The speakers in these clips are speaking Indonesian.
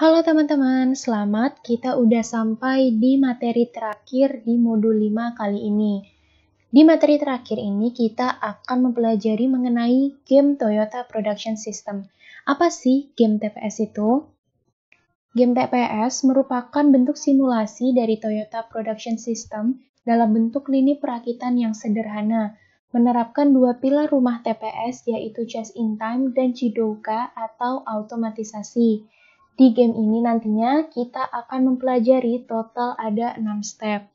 Halo teman-teman, selamat kita udah sampai di materi terakhir di modul 5 kali ini. Di materi terakhir ini kita akan mempelajari mengenai game Toyota Production System. Apa sih game TPS itu? Game TPS merupakan bentuk simulasi dari Toyota Production System dalam bentuk lini perakitan yang sederhana, menerapkan dua pilar rumah TPS yaitu just in time dan Jidoka atau automatisasi. Di game ini nantinya kita akan mempelajari total ada 6 step.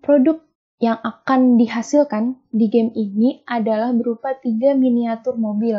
Produk yang akan dihasilkan di game ini adalah berupa 3 miniatur mobil.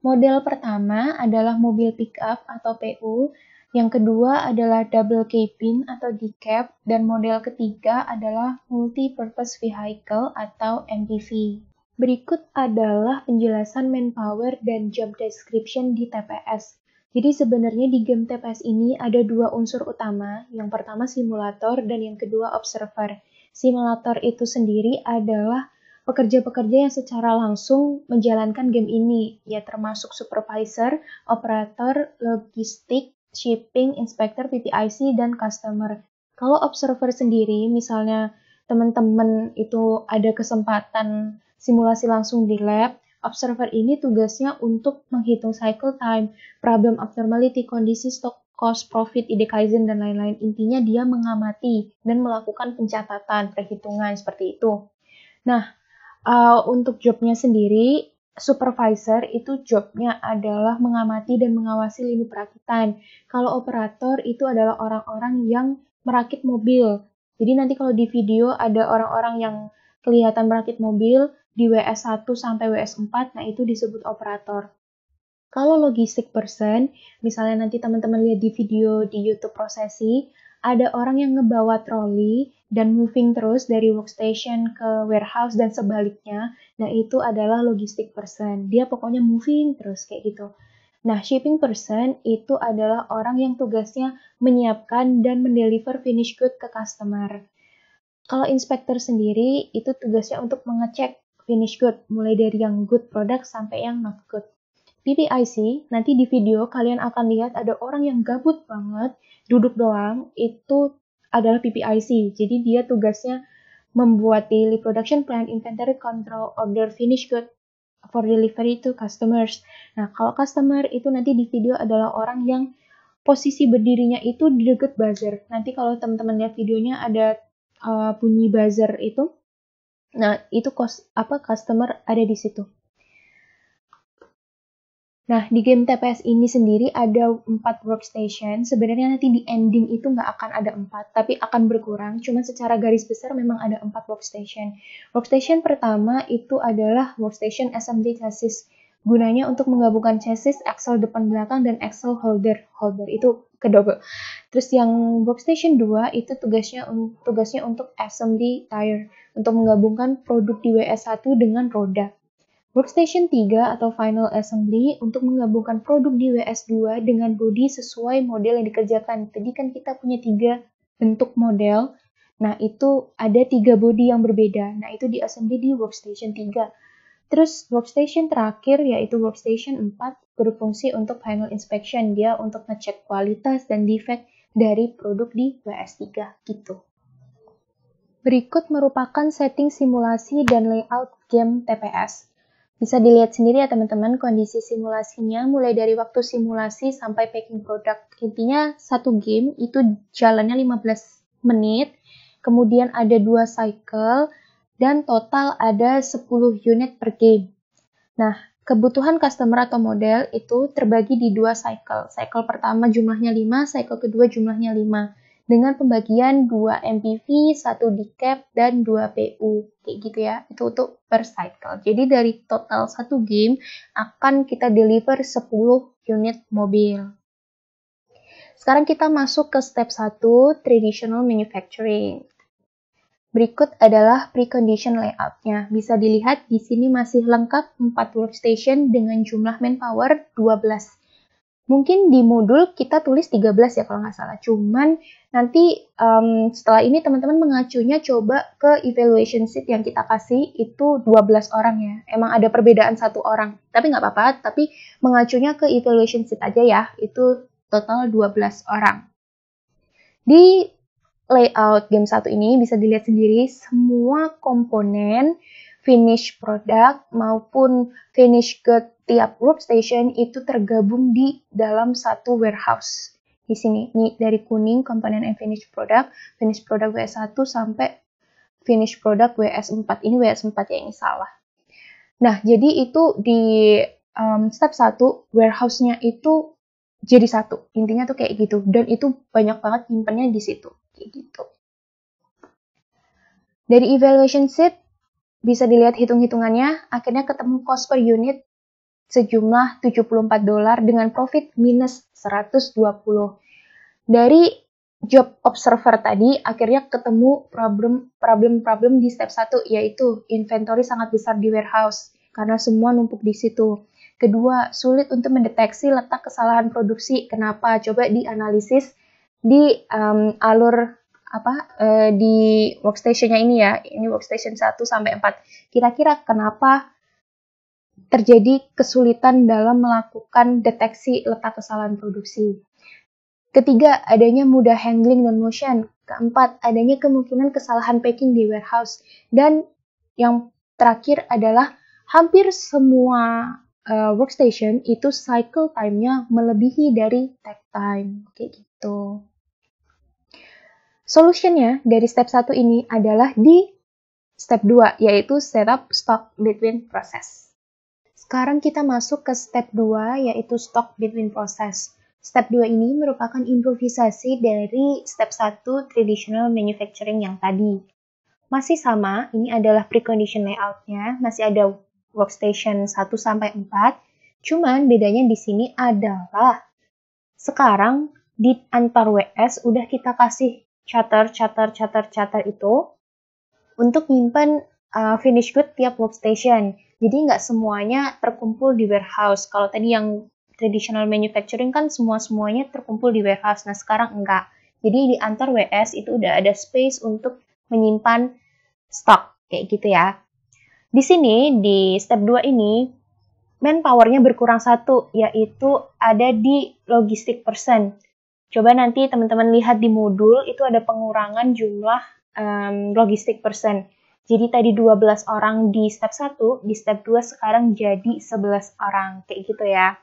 Model pertama adalah mobil pickup atau PU, yang kedua adalah double cabin atau decab, dan model ketiga adalah multi-purpose vehicle atau MPV. Berikut adalah penjelasan manpower dan job description di TPS. Jadi sebenarnya di game TPS ini ada dua unsur utama, yang pertama simulator dan yang kedua observer. Simulator itu sendiri adalah pekerja-pekerja yang secara langsung menjalankan game ini, ya termasuk supervisor, operator, logistik, shipping, inspector, PPIC, dan customer. Kalau observer sendiri, misalnya teman-teman itu ada kesempatan simulasi langsung di lab, observer ini tugasnya untuk menghitung cycle time, problem abnormality, kondisi stok, cost, profit, ide kaizen, dan lain-lain. Intinya dia mengamati dan melakukan pencatatan, perhitungan, seperti itu. Nah, untuk jobnya sendiri, supervisor itu jobnya adalah mengamati dan mengawasi lini perakitan. Kalau operator itu adalah orang-orang yang merakit mobil. Jadi nanti kalau di video ada orang-orang yang kelihatan merakit mobil di WS1 sampai WS4, nah itu disebut operator. Kalau logistik person, misalnya nanti teman-teman lihat di video di YouTube prosesi, ada orang yang ngebawa troli dan moving terus dari workstation ke warehouse dan sebaliknya. Nah, itu adalah logistik person. Dia pokoknya moving terus kayak gitu. Nah, shipping person itu adalah orang yang tugasnya menyiapkan dan mendeliver finish good ke customer. Kalau inspektor sendiri, itu tugasnya untuk mengecek finish good, mulai dari yang good product sampai yang not good. PPIC, nanti di video kalian akan lihat ada orang yang gabut banget, duduk doang, itu adalah PPIC. Jadi dia tugasnya membuat daily production plan, inventory control, order finish good for delivery to customers. Nah, kalau customer itu nanti di video adalah orang yang posisi berdirinya itu di dekat buzzer. Nanti kalau teman-teman lihat videonya ada bunyi buzzer itu, nah itu customer ada di situ. Nah, di game TPS ini sendiri ada 4 workstation. Sebenarnya nanti di ending itu nggak akan ada 4, tapi akan berkurang. Cuma secara garis besar memang ada 4 workstation. Workstation pertama itu adalah workstation assembly chassis. Gunanya untuk menggabungkan chassis, axle depan belakang, dan axle holder. Holder itu kedobel. Terus yang workstation 2 itu tugasnya untuk assembly tire. Untuk menggabungkan produk di WS1 dengan roda. Workstation 3 atau Final Assembly untuk menggabungkan produk di WS2 dengan bodi sesuai model yang dikerjakan. Tadi kan kita punya 3 bentuk model. Nah, itu ada 3 bodi yang berbeda. Nah, itu di-assembly di Workstation 3. Terus, workstation terakhir yaitu Workstation 4 berfungsi untuk final inspection. Dia untuk ngecek kualitas dan defect dari produk di WS3 gitu. Berikut merupakan setting simulasi dan layout game TPS. Bisa dilihat sendiri ya teman-teman kondisi simulasinya mulai dari waktu simulasi sampai packing produk. Intinya satu game itu jalannya 15 menit, kemudian ada 2 cycle, dan total ada 10 unit per game. Nah, kebutuhan customer atau model itu terbagi di 2 cycle. Cycle pertama jumlahnya 5, cycle kedua jumlahnya 5. Dengan pembagian 2 MPV, 1 decab, dan 2 PU. Kayak gitu ya, itu untuk per cycle. Jadi dari total 1 game, akan kita deliver 10 unit mobil. Sekarang kita masuk ke step 1, traditional manufacturing. Berikut adalah precondition layout-nya. Bisa dilihat di sini masih lengkap 4 workstation dengan jumlah manpower 12. Mungkin di modul kita tulis 13 ya kalau nggak salah. Cuman nanti setelah ini teman-teman mengacunya coba ke evaluation sheet yang kita kasih itu 12 orang ya. Emang ada perbedaan 1 orang. Tapi nggak apa-apa, tapi mengacunya ke evaluation sheet aja ya. Itu total 12 orang. Di layout game 1 ini bisa dilihat sendiri semua komponen finish product maupun finish ke tiap workstation itu tergabung di dalam satu warehouse. Di sini, ini dari kuning komponen and finish product WS1 sampai finish product WS4. Ini WS4 ya, ini salah. Nah, jadi itu di step 1, warehouse-nya itu jadi satu. Intinya tuh kayak gitu. Dan itu banyak banget nyimpennya di situ. Kayak gitu. Dari evaluation sheet, bisa dilihat hitung-hitungannya, akhirnya ketemu cost per unit sejumlah $74 dengan profit minus 120. Dari job observer tadi, akhirnya ketemu problem di step 1, yaitu inventory sangat besar di warehouse, karena semua numpuk di situ. Kedua, sulit untuk mendeteksi letak kesalahan produksi. Kenapa? Coba dianalisis di alur di workstation-nya ini ya, ini workstation 1 sampai 4. Kira-kira kenapa terjadi kesulitan dalam melakukan deteksi letak kesalahan produksi? Ketiga, adanya mudah handling dan motion. Keempat, adanya kemungkinan kesalahan packing di warehouse. Dan yang terakhir adalah hampir semua workstation itu cycle time-nya melebihi dari takt time. Kayak gitu. Solutionnya dari step 1 ini adalah di step 2, yaitu setup stock between process. Sekarang kita masuk ke step 2, yaitu stock between process. Step 2 ini merupakan improvisasi dari step 1 traditional manufacturing yang tadi. Masih sama, ini adalah precondition layout-nya, masih ada workstation 1-4, cuman bedanya di sini adalah sekarang di antar WS udah kita kasih charter itu untuk nyimpan finish good tiap workstation. Jadi nggak semuanya terkumpul di warehouse. Kalau tadi yang traditional manufacturing kan semuanya terkumpul di warehouse. Nah sekarang enggak. Jadi di antar WS itu udah ada space untuk menyimpan stok kayak gitu ya. Di sini di step 2 ini manpower-nya berkurang 1, yaitu ada di logistic person. Coba nanti teman-teman lihat di modul, itu ada pengurangan jumlah logistic person. Jadi tadi 12 orang di step 1, di step 2 sekarang jadi 11 orang. Kayak gitu ya.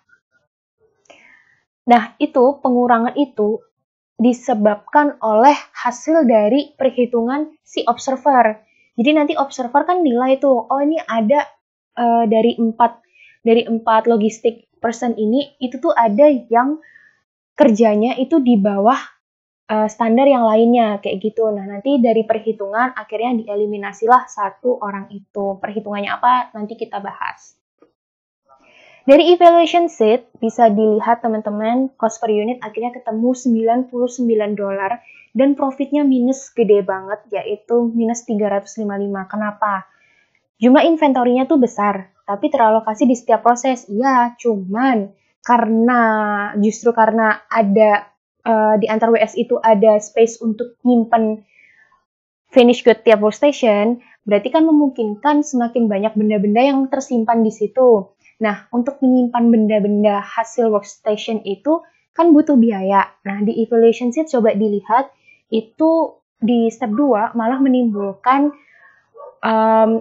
Nah, itu pengurangan itu disebabkan oleh hasil dari perhitungan si observer. Jadi nanti observer kan nilai tuh, oh ini ada dari 4 logistic person ini, itu tuh ada yang kerjanya itu di bawah standar yang lainnya, kayak gitu. Nah, nanti dari perhitungan akhirnya dieliminasilah 1 orang itu. Perhitungannya apa? Nanti kita bahas. Dari evaluation sheet, bisa dilihat teman-teman, cost per unit akhirnya ketemu $99 dan profitnya minus gede banget, yaitu minus 355. Kenapa? Jumlah inventory-nya tuh besar, tapi teralokasi di setiap proses. Iya, cuman justru karena ada di antar WS itu ada space untuk nyimpen finish good tiap workstation, berarti kan memungkinkan semakin banyak benda-benda yang tersimpan di situ. Nah, untuk menyimpan benda-benda hasil workstation itu kan butuh biaya. Nah, di evaluation sheet coba dilihat, itu di step 2 malah menimbulkan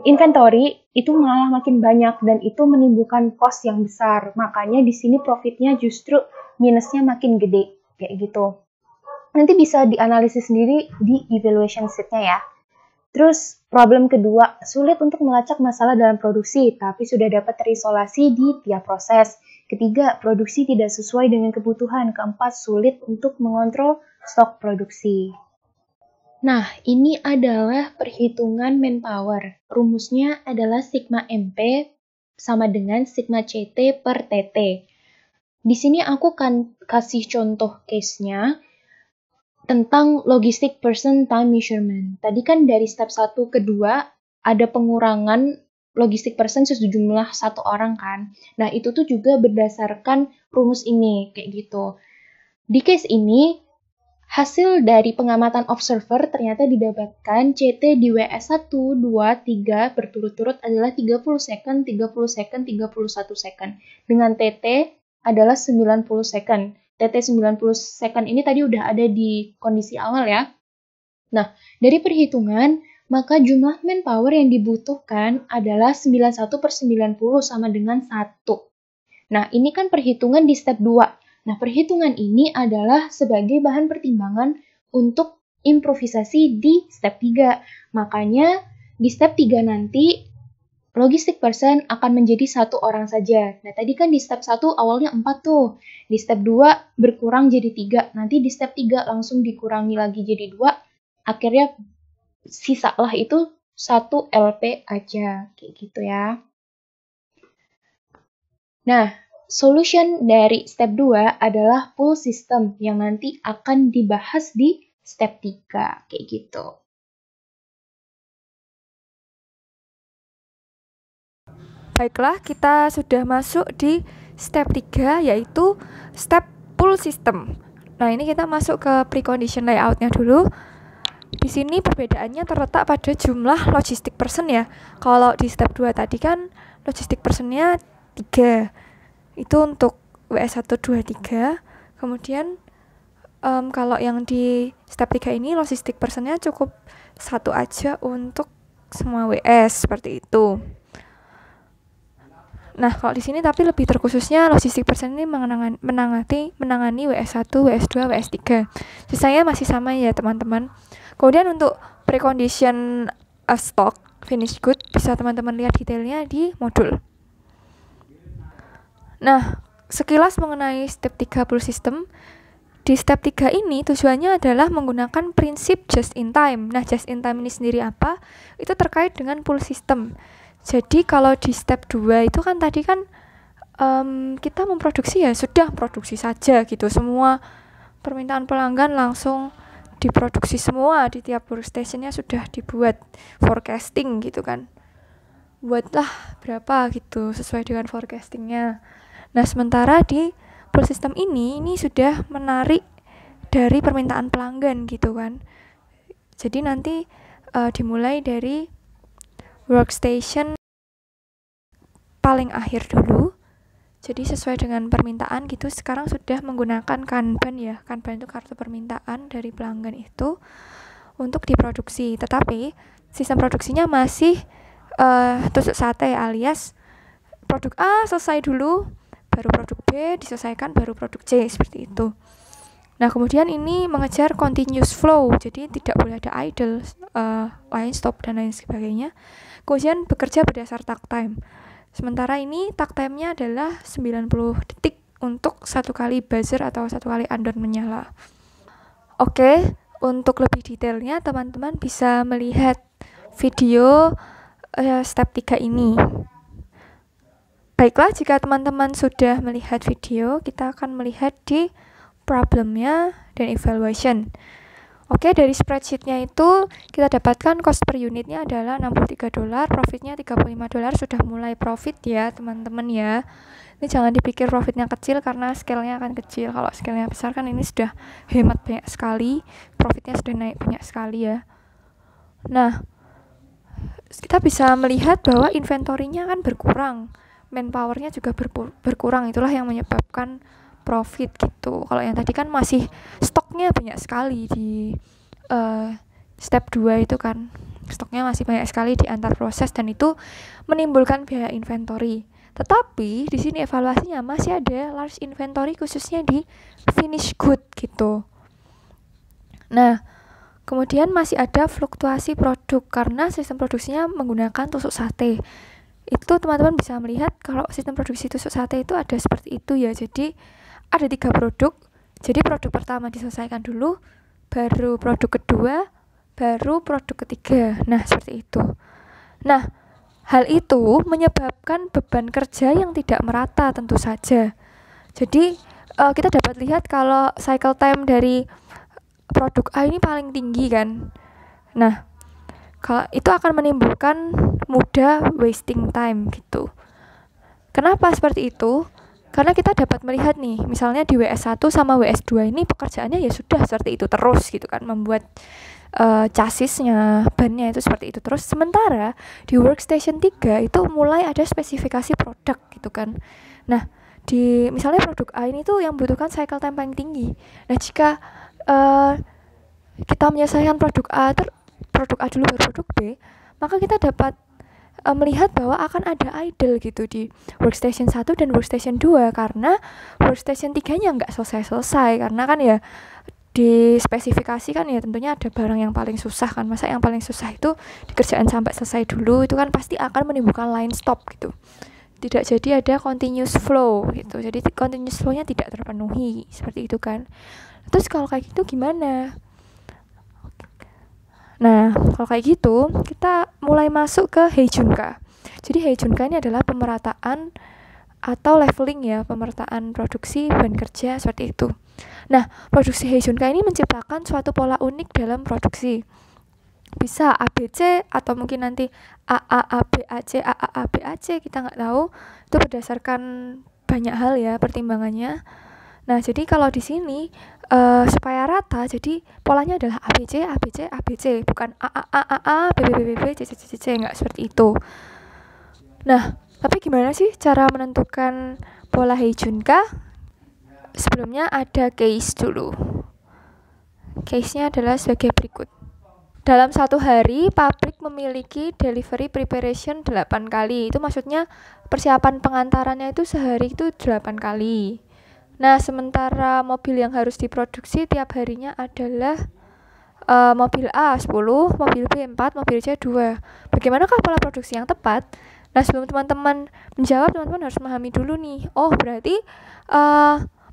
inventory itu malah makin banyak dan itu menimbulkan cost yang besar. Makanya di sini profitnya justru minusnya makin gede, kayak gitu. Nanti bisa dianalisis sendiri di evaluation sheet-nya ya. Terus problem kedua, sulit untuk melacak masalah dalam produksi, tapi sudah dapat terisolasi di tiap proses. Ketiga, produksi tidak sesuai dengan kebutuhan. Keempat, sulit untuk mengontrol stok produksi. Nah, ini adalah perhitungan manpower. Rumusnya adalah sigma MP sama dengan sigma CT per TT. Di sini aku akan kasih contoh case-nya tentang logistic person time measurement. Tadi kan dari step 1 ke 2 ada pengurangan logistik person sejumlah 1 orang kan. Nah, itu tuh juga berdasarkan rumus ini, kayak gitu. Di case ini, hasil dari pengamatan observer ternyata didapatkan CT di WS 1, 2, 3 berturut-turut adalah 30 second, 30 second, 31 second. Dengan TT adalah 90 second. TT 90 second ini tadi udah ada di kondisi awal ya. Nah, dari perhitungan, maka jumlah manpower yang dibutuhkan adalah 91/90 sama dengan 1. Nah, ini kan perhitungan di step 2. Nah, perhitungan ini adalah sebagai bahan pertimbangan untuk improvisasi di step 3. Makanya, di step 3 nanti, logistik person akan menjadi 1 orang saja. Nah, tadi kan di step 1 awalnya 4 tuh. Di step 2 berkurang jadi 3. Nanti di step 3 langsung dikurangi lagi jadi 2. Akhirnya, sisalah itu 1 LP aja. Kayak gitu ya. Nah, solution dari step 2 adalah pool system yang nanti akan dibahas di step 3, kayak gitu. Baiklah, kita sudah masuk di step 3, yaitu step pool system. Nah, ini kita masuk ke precondition layout-nya dulu. Di sini perbedaannya terletak pada jumlah logistik person ya. Kalau di step 2 tadi kan logistik personnya 3. Itu untuk WS 1, 2, 3. Kemudian kalau yang di step 3 ini logistik personnya cukup 1 aja untuk semua WS, seperti itu. Nah, kalau di sini tapi lebih terkhususnya logistik person ini menangani WS 1, WS 2, WS 3. Sisanya masih sama ya, teman-teman. Kemudian untuk precondition stock finished good bisa teman-teman lihat detailnya di modul. Nah, sekilas mengenai step 3 pool system. Di step 3 ini tujuannya adalah menggunakan prinsip just in time. Nah, just in time ini sendiri apa? Itu terkait dengan pool system. Jadi kalau di step 2 itu kan tadi kan kita memproduksi ya sudah produksi saja gitu. Semua permintaan pelanggan langsung diproduksi semua di tiap workstationnya sudah dibuat forecasting gitu kan. Buatlah berapa gitu sesuai dengan forecastingnya. Nah, sementara di pool system ini sudah menarik dari permintaan pelanggan gitu kan. Jadi nanti dimulai dari workstation paling akhir dulu. Jadi sesuai dengan permintaan gitu. Sekarang sudah menggunakan Kanban ya. Kanban itu kartu permintaan dari pelanggan itu untuk diproduksi. Tetapi sistem produksinya masih tusuk sate alias produk A selesai dulu, baru produk B diselesaikan, baru produk C, seperti itu. Nah, kemudian ini mengejar continuous flow, jadi tidak boleh ada idle, line stop, dan lain sebagainya. Kemudian bekerja berdasar takt time. Sementara ini takt time-nya adalah 90 detik untuk 1 kali buzzer atau 1 kali andon menyala. Oke, untuk lebih detailnya teman-teman bisa melihat video step 3 ini. Baiklah, jika teman-teman sudah melihat video, kita akan melihat di problemnya dan evaluation. Oke, dari spreadsheet-nya itu kita dapatkan cost per unitnya adalah $63, profitnya $35, sudah mulai profit ya teman-teman ya. Ini jangan dipikir profitnya kecil karena scale-nya akan kecil. Kalau scale-nya besar kan ini sudah hemat banyak sekali, profitnya sudah naik banyak sekali ya. Nah, kita bisa melihat bahwa inventory-nya kan berkurang, manpower-nya juga berkurang, itulah yang menyebabkan profit gitu. Kalau yang tadi kan masih stoknya banyak sekali di step 2 itu kan, stoknya masih banyak sekali di antar proses dan itu menimbulkan biaya inventory. Tetapi di sini evaluasinya masih ada large inventory khususnya di finished good gitu. Nah, kemudian masih ada fluktuasi produk karena sistem produksinya menggunakan tusuk sate. Itu teman-teman bisa melihat kalau sistem produksi tusuk sate itu ada seperti itu ya. Jadi ada 3 produk. Jadi produk pertama diselesaikan dulu, baru produk kedua, baru produk ketiga. Nah, seperti itu. Nah, hal itu menyebabkan beban kerja yang tidak merata tentu saja. Jadi kita dapat lihat kalau cycle time dari produk A ini paling tinggi kan. Nah, Kalau itu akan menimbulkan mudah wasting time gitu. Kenapa seperti itu? Karena kita dapat melihat nih, misalnya di WS1 sama WS2 ini pekerjaannya ya sudah seperti itu terus gitu kan, membuat chassisnya, bannya itu seperti itu terus. Sementara di workstation 3 itu mulai ada spesifikasi produk gitu kan. Nah, di misalnya produk A ini tuh yang butuhkan cycle time paling tinggi. Nah, jika kita menyelesaikan produk A dulu baru produk B, maka kita dapat melihat bahwa akan ada idle gitu di workstation 1 dan workstation 2 karena workstation 3-nya nggak selesai karena kan ya di spesifikasi kan ya tentunya ada barang yang paling susah kan, masa yang paling susah itu dikerjain sampai selesai dulu, itu kan pasti akan menimbulkan line stop gitu, tidak jadi ada continuous flow gitu, jadi continuous flow-nya tidak terpenuhi seperti itu kan. Terus kalau kayak gitu gimana? Nah, kalau kayak gitu, kita mulai masuk ke Heijunka. Jadi Heijunka ini adalah pemerataan atau leveling ya, pemerataan produksi beban kerja seperti itu. Nah, produksi Heijunka ini menciptakan suatu pola unik dalam produksi. Bisa ABC atau mungkin nanti AAABAC, AAABAC, kita nggak tahu. Itu berdasarkan banyak hal ya pertimbangannya. Nah, jadi kalau di sini supaya rata, jadi polanya adalah ABC, ABC, ABC, bukan A, B, B, B, B, B, C, C, C, C, nggak seperti itu. Nah, tapi gimana sih cara menentukan pola Heijunka? Sebelumnya ada case dulu. Case-nya adalah sebagai berikut. Dalam satu hari, pabrik memiliki delivery preparation 8 kali. Itu maksudnya persiapan pengantarannya itu sehari itu 8 kali. Nah, sementara mobil yang harus diproduksi tiap harinya adalah mobil A 10, mobil B 4, mobil C 2. Bagaimanakah pola produksi yang tepat? Nah, sebelum teman-teman menjawab, teman-teman harus memahami dulu nih. Oh, berarti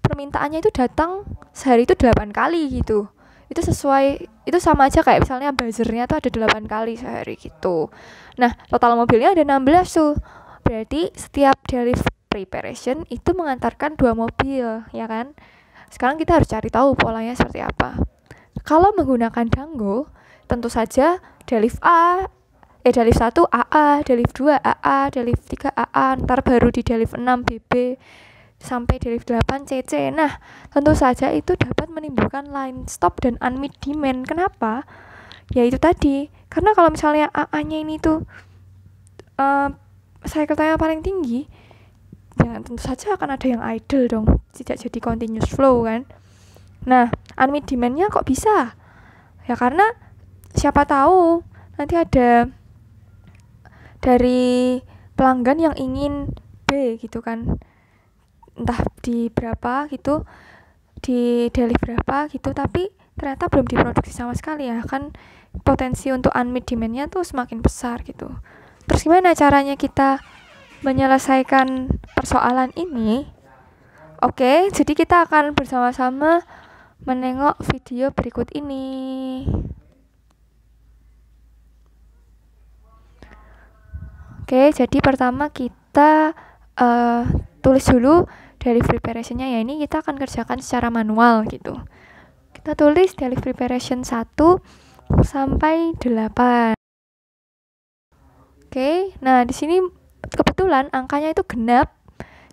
permintaannya itu datang sehari itu 8 kali gitu. Itu sesuai, itu sama aja kayak misalnya buzzernya tuh ada 8 kali sehari gitu. Nah, total mobilnya ada 16 tuh. Berarti setiap delivery preparation itu mengantarkan 2 mobil, ya kan? Sekarang kita harus cari tahu polanya seperti apa. Kalau menggunakan Django, tentu saja deliv 1 AA, deliv 2 AA, deliv 3 AA, ntar baru di deliv 6 BB sampai deliv 8 CC. Nah, tentu saja itu dapat menimbulkan line stop dan unmet demand. Kenapa? Ya itu tadi, karena kalau misalnya AA-nya ini tuh cycle time paling tinggi, ya tentu saja akan ada yang idle dong, tidak jadi continuous flow kan. Nah, unmet demand-nya kok bisa? Ya karena siapa tahu nanti ada dari pelanggan yang ingin B gitu kan, entah di berapa gitu, di daily berapa gitu, tapi ternyata belum diproduksi sama sekali, ya kan potensi untuk unmet demand-nya tuh semakin besar gitu. Terus gimana caranya kita menyelesaikan persoalan ini? Oke, jadi kita akan bersama-sama menengok video berikut ini. Oke, jadi pertama kita tulis dulu daily preparation-nya, ya ini kita akan kerjakan secara manual gitu. Kita tulis daily preparation 1 sampai 8. Oke, nah di sini kebetulan angkanya itu genap,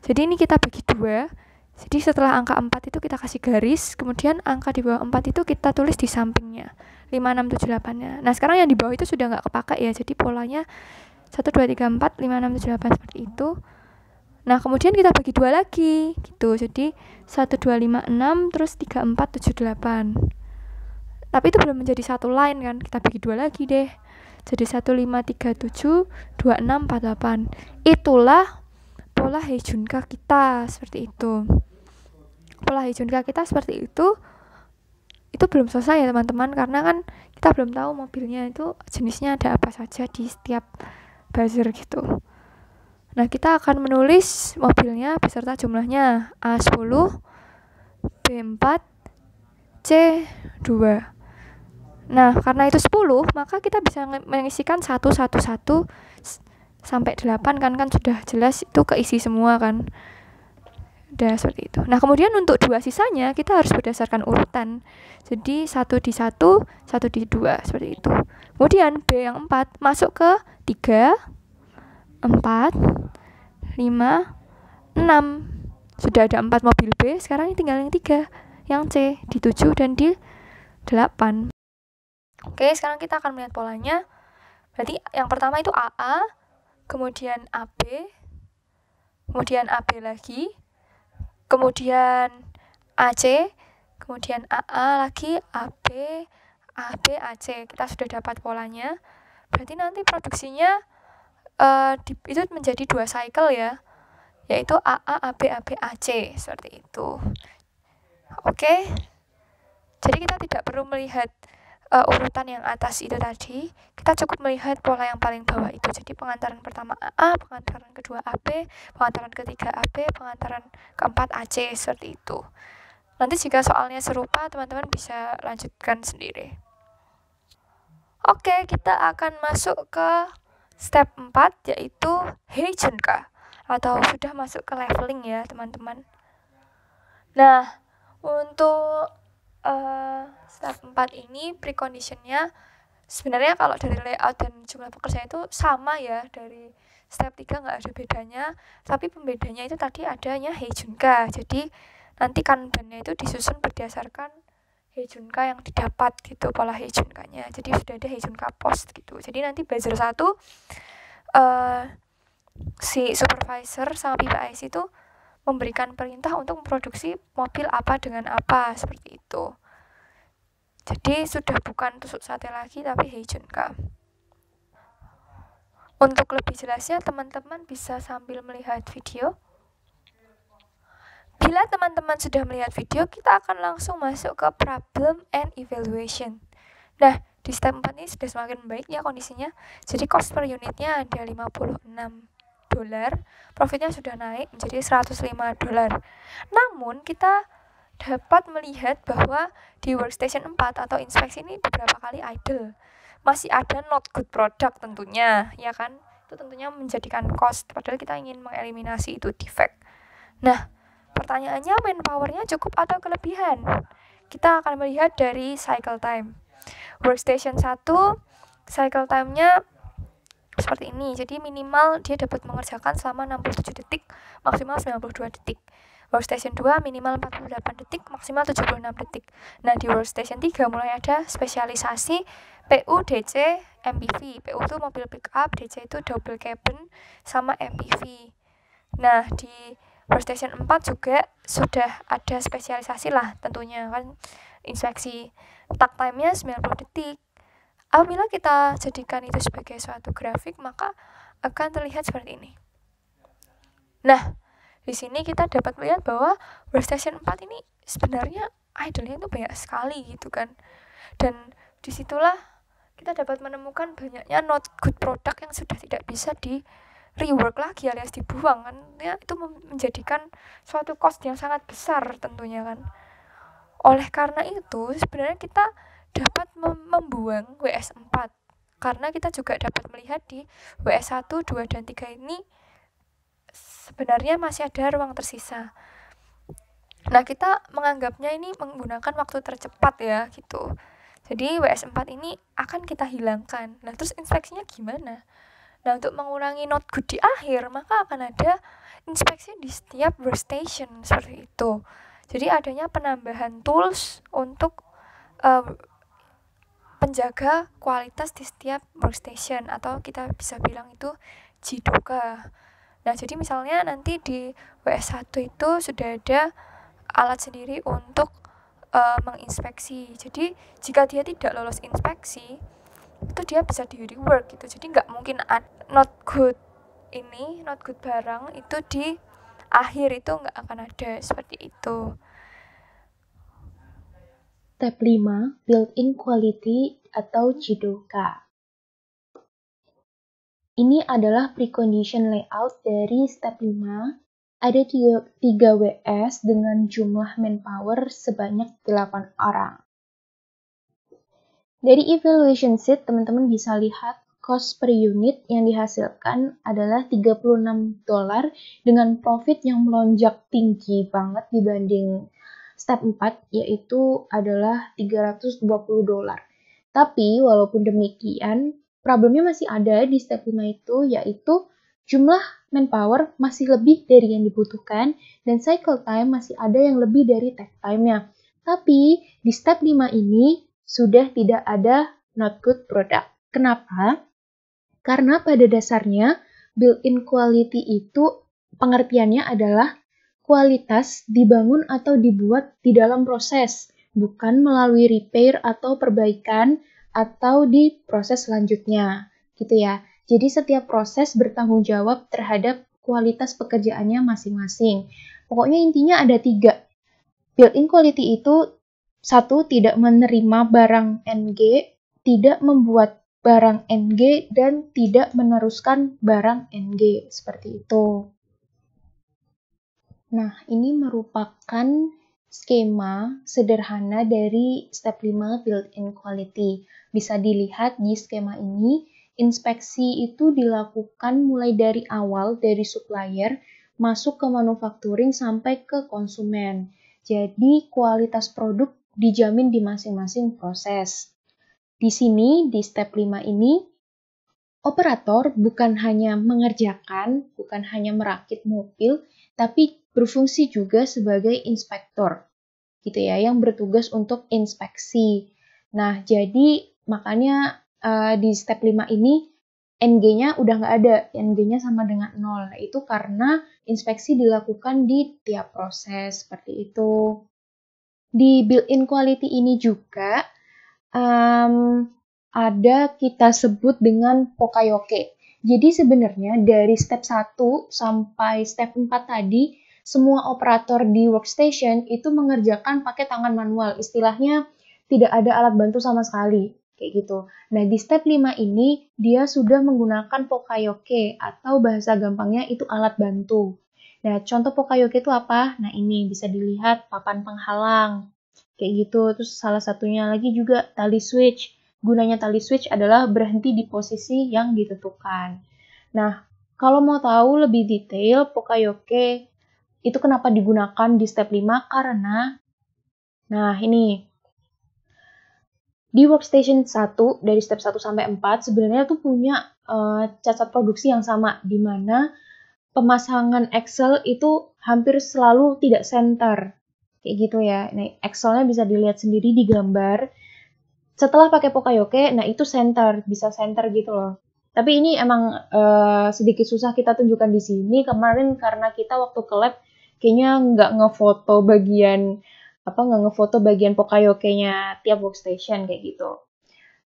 jadi ini kita bagi 2. Jadi setelah angka 4 itu kita kasih garis, kemudian angka di bawah 4 itu kita tulis di sampingnya 5, 6, 7, 8-nya. Nah sekarang yang di bawah itu sudah nggak kepakai ya, jadi polanya 1, 2, 3, 4, 5, 6, 7, 8 seperti itu. Nah kemudian kita bagi 2 lagi gitu, jadi 1, 2, 5, 6, terus 3, 4, 7, 8. Tapi itu belum menjadi satu line kan, kita bagi 2 lagi deh, jadi 1, 5, 3, 7, 2, 6, 4, 8. Itulah pola Heijunka kita seperti itu. Pola Heijunka kita seperti itu belum selesai ya teman-teman, karena kan kita belum tahu mobilnya itu jenisnya ada apa saja di setiap buzzer gitu. Nah kita akan menulis mobilnya beserta jumlahnya A10, B4, C2. Nah karena itu 10, maka kita bisa mengisikan 1, 1, 1 sampai 8 kan sudah jelas itu keisi semua kan. Sudah seperti itu. Nah, kemudian untuk 2 sisanya kita harus berdasarkan urutan. Jadi 1 di 1, 1 di 2, seperti itu. Kemudian B yang 4 masuk ke 3, 4, 5, 6. Sudah ada 4 mobil B, sekarang tinggal yang 3, yang C, di 7 dan di 8. Oke, sekarang kita akan melihat polanya. Berarti yang pertama itu AA, kemudian AB, kemudian AB lagi, kemudian AC, kemudian AA lagi, AB, AB, AC. Kita sudah dapat polanya. Berarti nanti produksinya itu menjadi 2 cycle ya, yaitu AA, AB, AB, AC, seperti itu. Oke, jadi kita tidak perlu melihat urutan yang atas itu tadi, kita cukup melihat pola yang paling bawah itu. Jadi pengantaran pertama AA, pengantaran kedua AB, pengantaran ketiga AB, pengantaran keempat AC, seperti itu. Nanti jika soalnya serupa, teman-teman bisa lanjutkan sendiri. Oke, kita akan masuk ke step 4, yaitu Heijunka, atau sudah masuk ke leveling ya, teman-teman. Nah, untuk step 4 ini preconditionnya sebenarnya kalau dari layout dan jumlah pekerja itu sama ya, dari step 3 nggak ada bedanya, tapi pembedanya itu tadi adanya Heijunka. Jadi nanti kanbannya itu disusun berdasarkan Heijunka yang didapat gitu, pola Heijunkanya. Jadi sudah ada Heijunka post gitu. Jadi nanti buzzer 1 si supervisor sama PPIC itu memberikan perintah untuk memproduksi mobil apa dengan apa, seperti itu. Jadi sudah bukan tusuk sate lagi, tapi Heijunka. Untuk lebih jelasnya, teman-teman bisa sambil melihat video. Bila teman-teman sudah melihat video, kita akan langsung masuk ke problem and evaluation. Nah, di step 4 ini sudah semakin baik ya kondisinya. Jadi cost per unitnya ada $56. Profitnya sudah naik menjadi $105. Namun kita dapat melihat bahwa di workstation 4 atau inspeksi ini beberapa kali idle. Masih ada not good product tentunya, ya kan? Itu tentunya menjadikan cost, padahal kita ingin mengeliminasi itu defect. Nah, pertanyaannya manpower-nya cukup atau kelebihan? Kita akan melihat dari cycle time. Workstation 1, cycle time-nya seperti ini. Jadi minimal dia dapat mengerjakan selama 67 detik, maksimal 92 detik. Workstation 2 minimal 48 detik, maksimal 76 detik. Nah, di workstation 3 mulai ada spesialisasi PU, DC, MPV. PU itu mobil pick up, DC itu double cabin, sama MPV. Nah, di workstation 4 juga sudah ada spesialisasi lah tentunya kan, inspeksi. Takt time-nya 90 detik. Apabila kita jadikan itu sebagai suatu grafik, maka akan terlihat seperti ini. Nah, di sini kita dapat melihat bahwa workstation 4 ini sebenarnya idle-nya itu banyak sekali gitu kan. Dan disitulah kita dapat menemukan banyaknya not good product yang sudah tidak bisa di rework lagi alias dibuang kan. Ya, itu menjadikan suatu cost yang sangat besar tentunya kan. Oleh karena itu, sebenarnya kita dapat membuang WS4 karena kita juga dapat melihat di WS1, 2, dan 3 ini sebenarnya masih ada ruang tersisa. Nah, kita menganggapnya ini menggunakan waktu tercepat ya gitu. Jadi WS4 ini akan kita hilangkan. Nah, terus inspeksinya gimana? Nah, untuk mengurangi not good di akhir, maka akan ada inspeksi di setiap workstation seperti itu. Jadi adanya penambahan tools untuk penjaga kualitas di setiap workstation, atau kita bisa bilang itu jidoka. Nah, jadi misalnya nanti di WS1 itu sudah ada alat sendiri untuk menginspeksi. Jadi jika dia tidak lolos inspeksi, itu dia bisa di rework gitu. Jadi nggak mungkin not good barang itu di akhir itu nggak akan ada seperti itu. Step 5, built-in quality atau jidoka. Ini adalah precondition layout dari step 5. Ada 3 WS dengan jumlah manpower sebanyak 8 orang. Dari evaluation sheet, teman-teman bisa lihat cost per unit yang dihasilkan adalah $36 dengan profit yang melonjak tinggi banget dibanding step 4, yaitu adalah $320. Tapi walaupun demikian, problemnya masih ada di step 5 itu, yaitu jumlah manpower masih lebih dari yang dibutuhkan dan cycle time masih ada yang lebih dari takt time-nya. Tapi di step 5 ini sudah tidak ada not good product. Kenapa? Karena pada dasarnya built-in quality itu pengertiannya adalah kualitas dibangun atau dibuat di dalam proses, bukan melalui repair atau perbaikan atau di proses selanjutnya, gitu ya. Jadi setiap proses bertanggung jawab terhadap kualitas pekerjaannya masing-masing. Pokoknya intinya ada 3. Built-in quality itu 1. Tidak menerima barang NG, tidak membuat barang NG, dan tidak meneruskan barang NG. Seperti itu. Nah, ini merupakan skema sederhana dari step 5 built-in quality. Bisa dilihat di skema ini, inspeksi itu dilakukan mulai dari awal, dari supplier, masuk ke manufacturing sampai ke konsumen. Jadi, kualitas produk dijamin di masing-masing proses. Di sini, di step 5 ini, operator bukan hanya mengerjakan, bukan hanya merakit mobil, tapi berfungsi juga sebagai inspektor, gitu ya, yang bertugas untuk inspeksi. Nah, jadi makanya di step 5 ini NG-nya udah nggak ada, NG-nya sama dengan 0. Nah, itu karena inspeksi dilakukan di tiap proses, seperti itu. Di built-in quality ini juga ada kita sebut dengan Pokayoke. Jadi sebenarnya dari step 1 sampai step 4 tadi, semua operator di workstation itu mengerjakan pakai tangan manual. Istilahnya tidak ada alat bantu sama sekali, kayak gitu. Nah, di step 5 ini dia sudah menggunakan Pokayoke atau bahasa gampangnya itu alat bantu. Nah, contoh Pokayoke itu apa? Nah, ini bisa dilihat papan penghalang. Kayak gitu. Terus salah satunya lagi juga tali switch. Gunanya tali switch adalah berhenti di posisi yang ditentukan. Nah, kalau mau tahu lebih detail Pokayoke itu kenapa digunakan di step 5? Karena, nah ini, di workstation 1, dari step 1 sampai 4, sebenarnya tuh punya cacat produksi yang sama, di mana pemasangan Excel itu hampir selalu tidak center. Kayak gitu ya. Nah, Excel-nya bisa dilihat sendiri di gambar. Setelah pakai Pokayoke, nah itu center, bisa center gitu loh. Tapi ini emang sedikit susah kita tunjukkan di sini. Kemarin karena kita waktu ke lab kayaknya nggak ngefoto bagian Pokayoke-nya tiap workstation kayak gitu.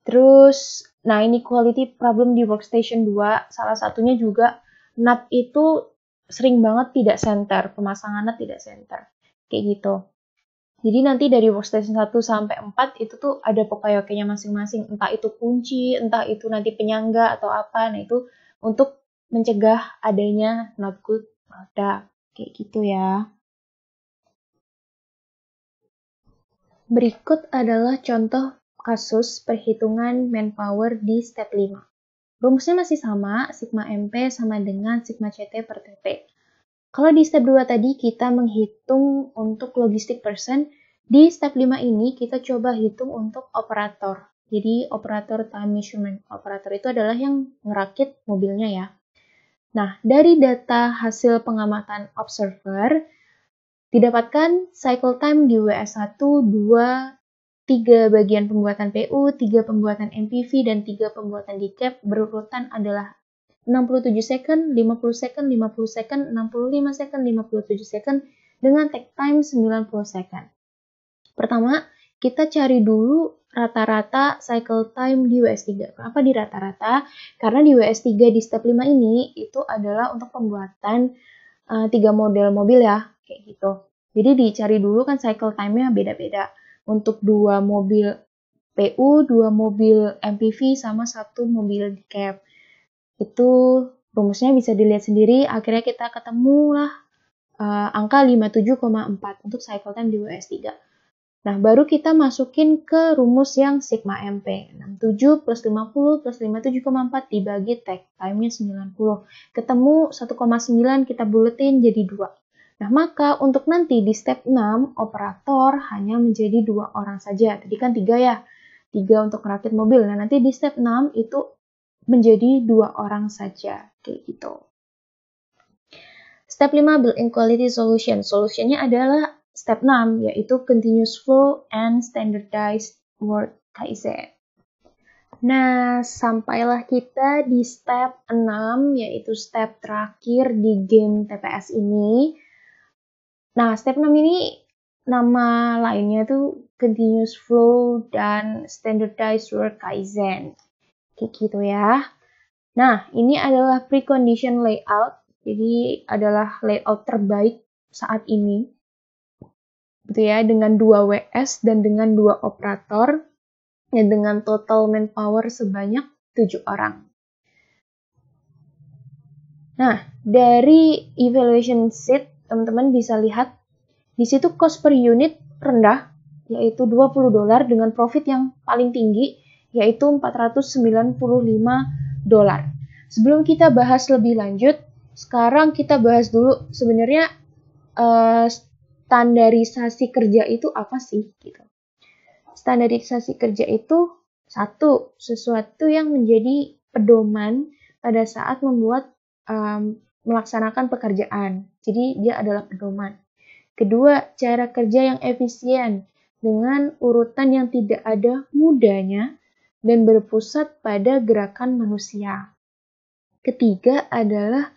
Terus, nah ini quality problem di workstation 2, salah satunya juga nut itu sering banget tidak center, pemasangan nut tidak center. Kayak gitu. Jadi nanti dari workstation 1 sampai 4 itu tuh ada Pokayoke-nya masing-masing. Entah itu kunci, entah itu nanti penyangga atau apa. Nah itu untuk mencegah adanya not good product. Kayak gitu ya. Berikut adalah contoh kasus perhitungan manpower di step 5. Rumusnya masih sama, sigma MP sama dengan sigma CT per TP. Kalau di step 2 tadi kita menghitung untuk logistic person, di step 5 ini kita coba hitung untuk operator. Jadi operator time measurement. Operator itu adalah yang ngerakit mobilnya ya. Nah, dari data hasil pengamatan observer, didapatkan cycle time di WS1, 2, 3 bagian pembuatan PU, 3 pembuatan MPV, dan 3 pembuatan decap berurutan adalah 67 second, 50 second, 50 second, 65 second, 57 second, dengan take time 90 second. Pertama, kita cari dulu rata-rata cycle time di WS3. Kenapa di rata-rata? Karena di WS3 di step 5 ini, itu adalah untuk pembuatan 3 model mobil ya, kayak gitu. Jadi dicari dulu kan cycle time-nya beda-beda. Untuk 2 mobil PU, 2 mobil MPV, sama 1 mobil decap. Itu rumusnya bisa dilihat sendiri, akhirnya kita ketemulah angka 57,4 untuk cycle time di WS3. Nah, baru kita masukin ke rumus yang sigma MP. 67 plus 50 plus 57,4 dibagi take time-nya 90. Ketemu 1,9 kita buletin jadi 2. Nah, maka untuk nanti di step 6, operator hanya menjadi 2 orang saja. Tadi kan 3 ya, 3 untuk merakit mobil. Nah, nanti di step 6 itu menjadi 2 orang saja, kayak gitu. Step 5, built-in quality solution. Solutionnya adalah step 6, yaitu continuous flow and standardized work Kaizen. Nah, sampailah kita di step 6, yaitu step terakhir di game TPS ini. Nah, step 6 ini nama lainnya tuh continuous flow dan standardized work Kaizen. Kayak gitu ya. Nah, ini adalah precondition layout. Jadi adalah layout terbaik saat ini. Gitu ya, dengan 2 WS dan dengan 2 operator. Dan dengan total manpower sebanyak 7 orang. Nah, dari evaluation sheet, teman-teman bisa lihat di situ cost per unit rendah, yaitu $20 dengan profit yang paling tinggi, yaitu $495. Sebelum kita bahas lebih lanjut, sekarang kita bahas dulu sebenarnya standarisasi kerja itu apa sih? Gitu. Standarisasi kerja itu sesuatu yang menjadi pedoman pada saat membuat melaksanakan pekerjaan. Jadi dia adalah pedoman. Kedua, cara kerja yang efisien dengan urutan yang tidak ada mudanya dan berpusat pada gerakan manusia. Ketiga adalah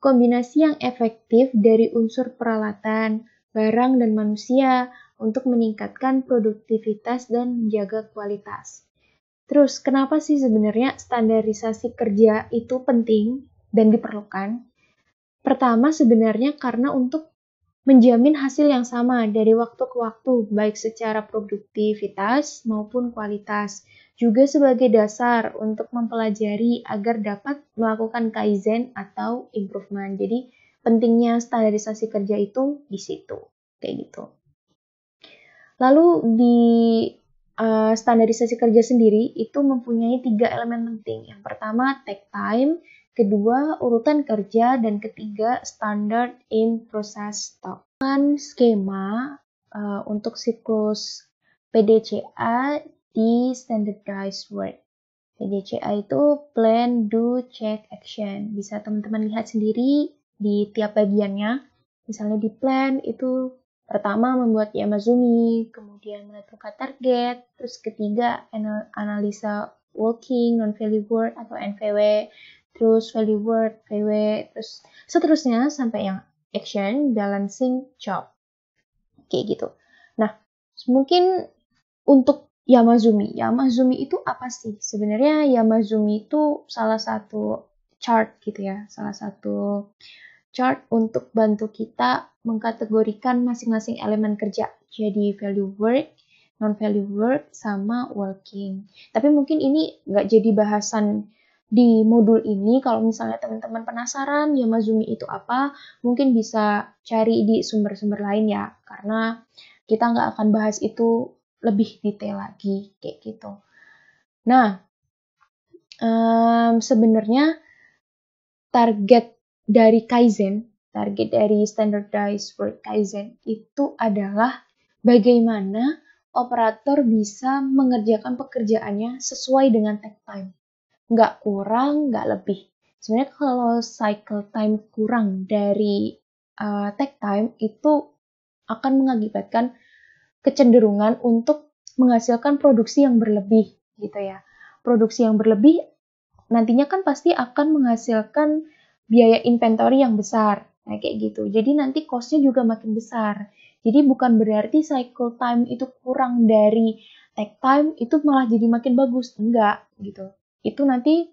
kombinasi yang efektif dari unsur peralatan, barang, dan manusia untuk meningkatkan produktivitas dan menjaga kualitas. Terus, kenapa sih sebenarnya standarisasi kerja itu penting dan diperlukan? Pertama, sebenarnya karena untuk menjamin hasil yang sama dari waktu ke waktu, baik secara produktivitas maupun kualitas. Juga sebagai dasar untuk mempelajari agar dapat melakukan kaizen atau improvement. Jadi, pentingnya standarisasi kerja itu di situ. Kayak gitu. Lalu di standarisasi kerja sendiri itu mempunyai 3 elemen penting. Yang pertama, take time. Kedua, urutan kerja. Dan ketiga, standard in process stop. Skema untuk siklus PDCA di standardized work. PDCA itu plan, do, check, action. Bisa teman-teman lihat sendiri di tiap bagiannya. Misalnya di plan itu pertama membuat Yamazumi, kemudian menentukan target, terus ketiga analisa working, non-value word atau NVW, terus value word, VW, terus seterusnya sampai yang action, balancing, job. Kayak gitu. Nah, mungkin untuk Yamazumi itu apa sih? Sebenarnya Yamazumi itu salah satu chart gitu ya, salah satu chart untuk bantu kita mengkategorikan masing-masing elemen kerja. Jadi value work, non-value work, sama working. Tapi mungkin ini nggak jadi bahasan di modul ini. Kalau misalnya teman-teman penasaran Yamazumi itu apa, mungkin bisa cari di sumber-sumber lain ya. Karena kita nggak akan bahas itu lebih detail lagi, kayak gitu. Nah, sebenarnya target dari Kaizen, target dari standardized work Kaizen itu adalah bagaimana operator bisa mengerjakan pekerjaannya sesuai dengan take time. Nggak kurang, nggak lebih. Sebenarnya kalau cycle time kurang dari take time itu akan mengakibatkan kecenderungan untuk menghasilkan produksi yang berlebih gitu ya. Produksi yang berlebih nantinya kan pasti akan menghasilkan biaya inventory yang besar, kayak gitu. Jadi nanti cost-nya juga makin besar. Jadi bukan berarti cycle time itu kurang dari take time itu malah jadi makin bagus, enggak gitu. Itu nanti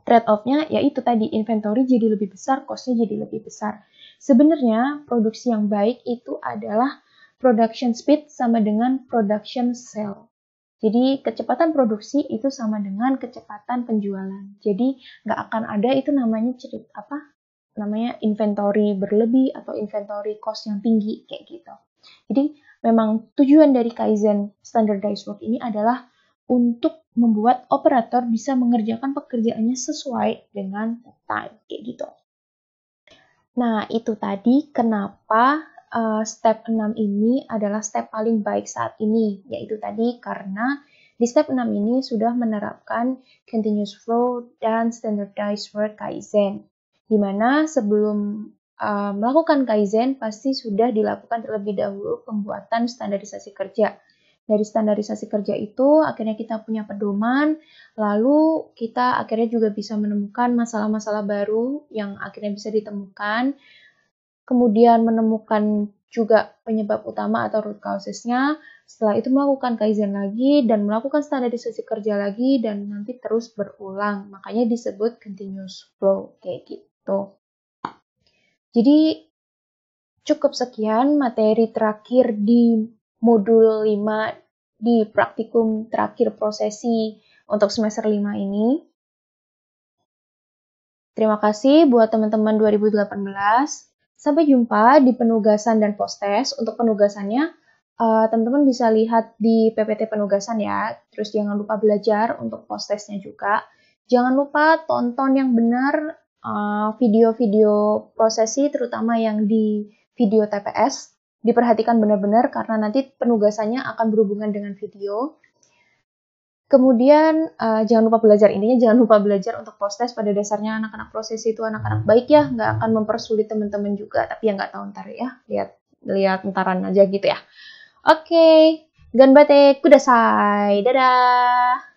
trade-off-nya yaitu tadi inventory jadi lebih besar, cost-nya jadi lebih besar. Sebenarnya produksi yang baik itu adalah production speed sama dengan production sale. Jadi kecepatan produksi itu sama dengan kecepatan penjualan. Jadi nggak akan ada itu namanya inventory berlebih atau inventory cost yang tinggi kayak gitu. Jadi memang tujuan dari Kaizen Standardized Work ini adalah untuk membuat operator bisa mengerjakan pekerjaannya sesuai dengan time, kayak gitu. Nah, itu tadi kenapa step 6 ini adalah step paling baik saat ini, yaitu tadi karena di step 6 ini sudah menerapkan continuous flow dan standardized work Kaizen, di mana sebelum melakukan Kaizen pasti sudah dilakukan terlebih dahulu pembuatan standarisasi kerja. Dari standarisasi kerja itu akhirnya kita punya pedoman, lalu kita akhirnya juga bisa menemukan masalah-masalah baru yang akhirnya bisa ditemukan, kemudian menemukan juga penyebab utama atau root causesnya, setelah itu melakukan Kaizen lagi dan melakukan standarisasi kerja lagi dan nanti terus berulang, makanya disebut continuous flow kayak gitu. Jadi cukup sekian materi terakhir di modul 5 di praktikum terakhir prosesi untuk semester 5 ini. Terima kasih buat teman-teman 2018. Sampai jumpa di penugasan dan post-test. Untuk penugasannya, teman-teman bisa lihat di PPT penugasan ya. Terus jangan lupa belajar untuk post-testnya juga. Jangan lupa tonton yang benar video-video prosesi, terutama yang di video TPS. Diperhatikan benar-benar karena nanti penugasannya akan berhubungan dengan video. Kemudian jangan lupa belajar, intinya jangan lupa belajar untuk post-test. Pada dasarnya anak-anak prosesi itu anak-anak baik ya, nggak akan mempersulit teman-teman juga, tapi ya nggak tahu ntar ya, lihat entaran aja gitu ya. Oke, ganbate kudasai, dadah!